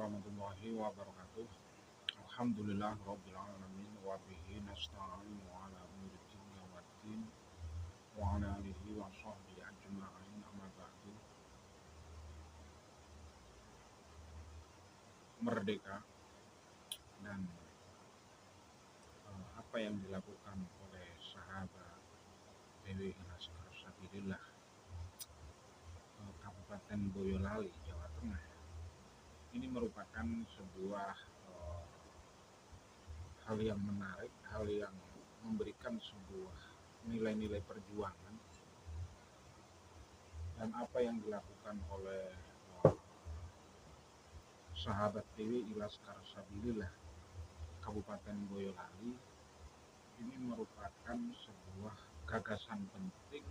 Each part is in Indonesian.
warahmatullahi wabarakatuh. Alhamdulillah rabbil alamin wa bihi nasta'in wa ala umuri dunya waddin wa ala alihi wa sahbihi ajma'in amma ba'du. Merdeka dan apa yang dilakukan oleh sahabat PWI Laskar Sabilillah Kabupaten Boyolali, Jawa Tengah, ini merupakan sebuah hal yang menarik, hal yang memberikan sebuah nilai-nilai perjuangan. Dan apa yang dilakukan oleh sahabat PWI Laskar Sabilillah Kabupaten Boyolali ini merupakan sebuah gagasan penting,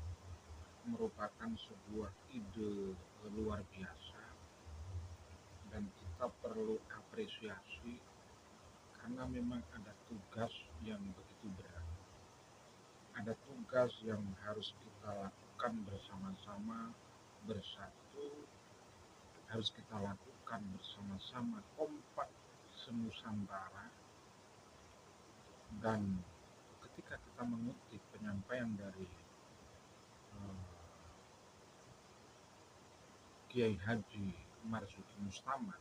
merupakan sebuah ide luar biasa, dan kita perlu apresiasi karena memang ada tugas yang begitu berat. Ada tugas yang harus kita lakukan bersama-sama, bersatu, harus kita lakukan bersama-sama, kompak senusantara. Dan ketika kita mengutip penyampaian dari Kiai Haji Marzuki Mustamar,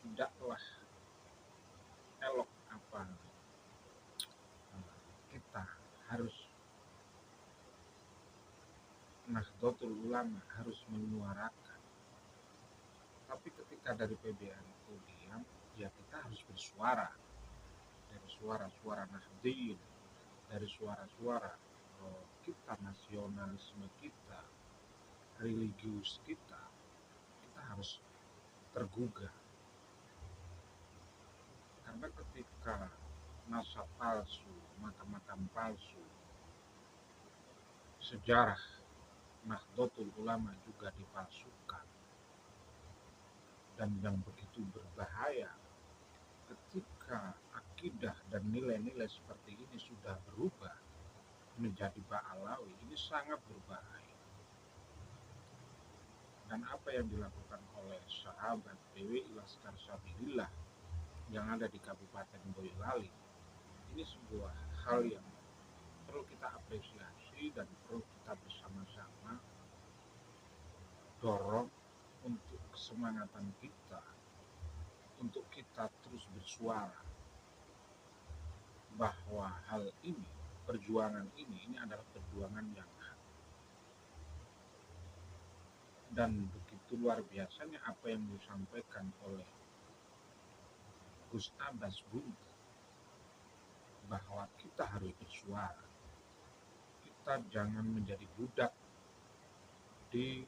tidaklah elok apa kita harus Nahdlatul Ulama harus menyuarakan. Tapi ketika dari PBN itu diam, ya kita harus bersuara. Dari suara-suara Nahdien, dari suara-suara kita, nasionalisme kita, religius kita harus tergugah. Karena ketika nasab palsu, makam-makam palsu, sejarah Nahdlatul Ulama juga dipalsukan, dan yang begitu berbahaya ketika akidah dan nilai-nilai seperti ini sudah berubah menjadi Ba'alawi, ini sangat berbahaya. Dan apa yang dilakukan oleh sahabat PWI Laskar Sabilillah yang ada di Kabupaten Boyolali, ini sebuah hal yang perlu kita apresiasi dan perlu kita bersama-sama dorong untuk kesemangatan kita, untuk kita terus bersuara bahwa hal ini, perjuangan ini adalah perjuangan yang hak. Dan begitu luar biasanya apa yang disampaikan oleh Gus Abbas Buntu, bahwa kita harus bersuara. Kita jangan menjadi budak di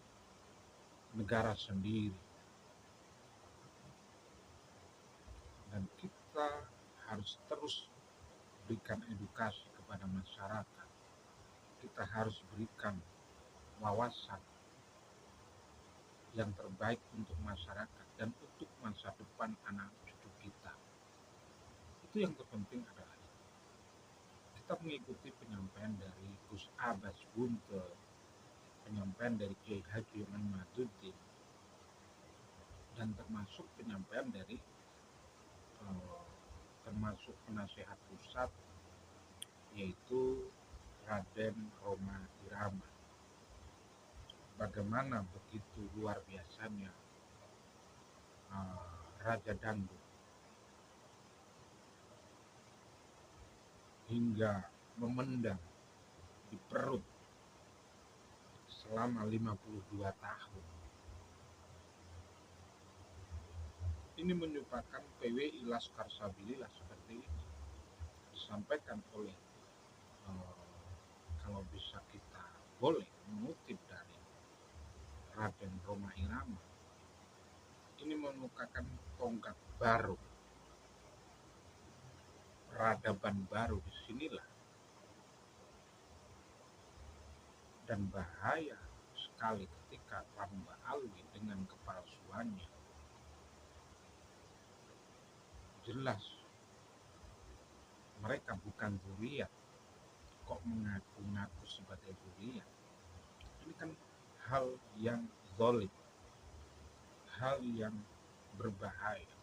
negara sendiri, dan kita harus terus berikan edukasi kepada masyarakat. Kita harus berikan wawasan yang terbaik untuk masyarakat dan untuk masa depan anak cucu kita. Itu yang terpenting adalah kita mengikuti penyampaian dari Gus Abbas Buntu, penyampaian dari Kiai Haji Maduddin, dan termasuk penyampaian dari termasuk penasehat pusat, yaitu Raden Roma Irama. Bagaimana begitu luar biasanya Raja Dangdut hingga memendam di perut selama 52 tahun. Ini menyupakan PWI Laskar Sabilillah seperti ini. Disampaikan oleh kalau bisa kita boleh mengutip dari Raden Roma Irama, ini memukakan tonggak baru, peradaban baru disinilah. Dan bahaya sekali ketika Ramba Alwi dengan kepalsuannya. Jelas mereka bukan zuriat, kok mengaku-ngaku sebagai zuriat. Ini kan hal yang zalim, hal yang berbahaya.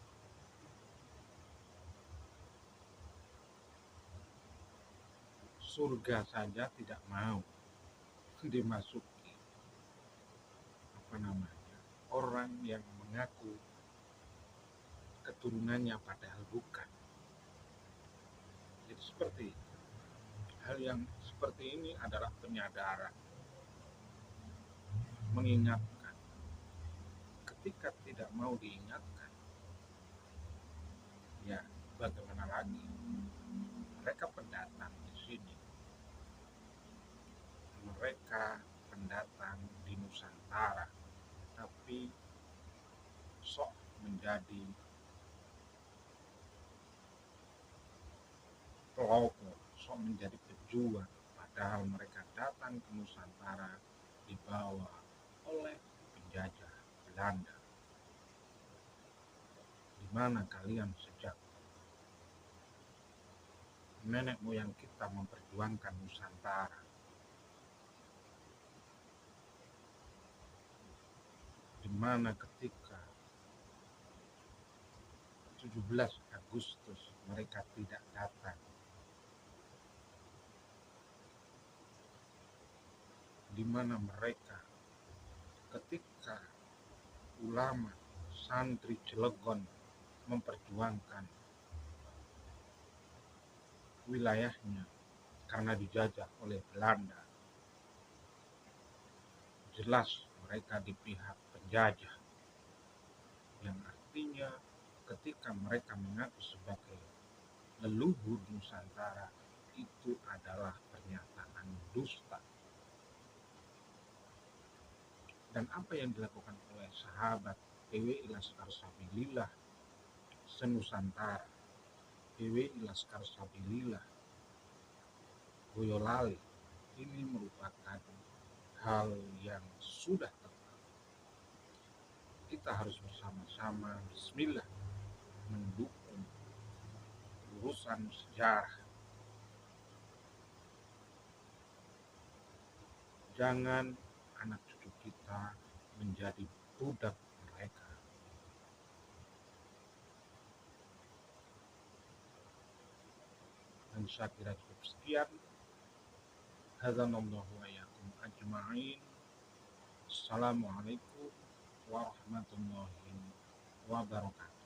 Surga saja tidak mau dimasuki orang yang mengaku keturunannya padahal bukan. Jadi seperti itu. Hal yang seperti ini adalah penyadaran, mengingatkan. Ketika tidak mau diingatkan, ya bagaimana lagi? Mereka pendatang di sini, mereka pendatang di Nusantara, tapi sok menjadi pelopor, sok menjadi pejuang, padahal mereka datang ke Nusantara dibawa oleh penjajah Belanda. Di mana kalian sejak nenek moyang kita memperjuangkan Nusantara? Di mana ketika 17 Agustus mereka tidak datang? Di mana mereka ketika ulama santri Cilegon memperjuangkan wilayahnya karena dijajah oleh Belanda? Jelas mereka di pihak penjajah, yang artinya ketika mereka mengaku sebagai leluhur Nusantara, itu adalah pernyataan dusta. Dan apa yang dilakukan oleh sahabat PWI Laskar Sabilillah se-Nusantara, PWI Laskar Sabilillah Boyolali, ini merupakan hal yang sudah tepat. Kita harus bersama-sama bismillah mendukung urusan sejarah. Jangan anak cucu kita menjadi budak mereka. Dan saya kira cukup sekian. Hadzanallahu wa iyyakum ajma'in. Assalamualaikum warahmatullahi wabarakatuh.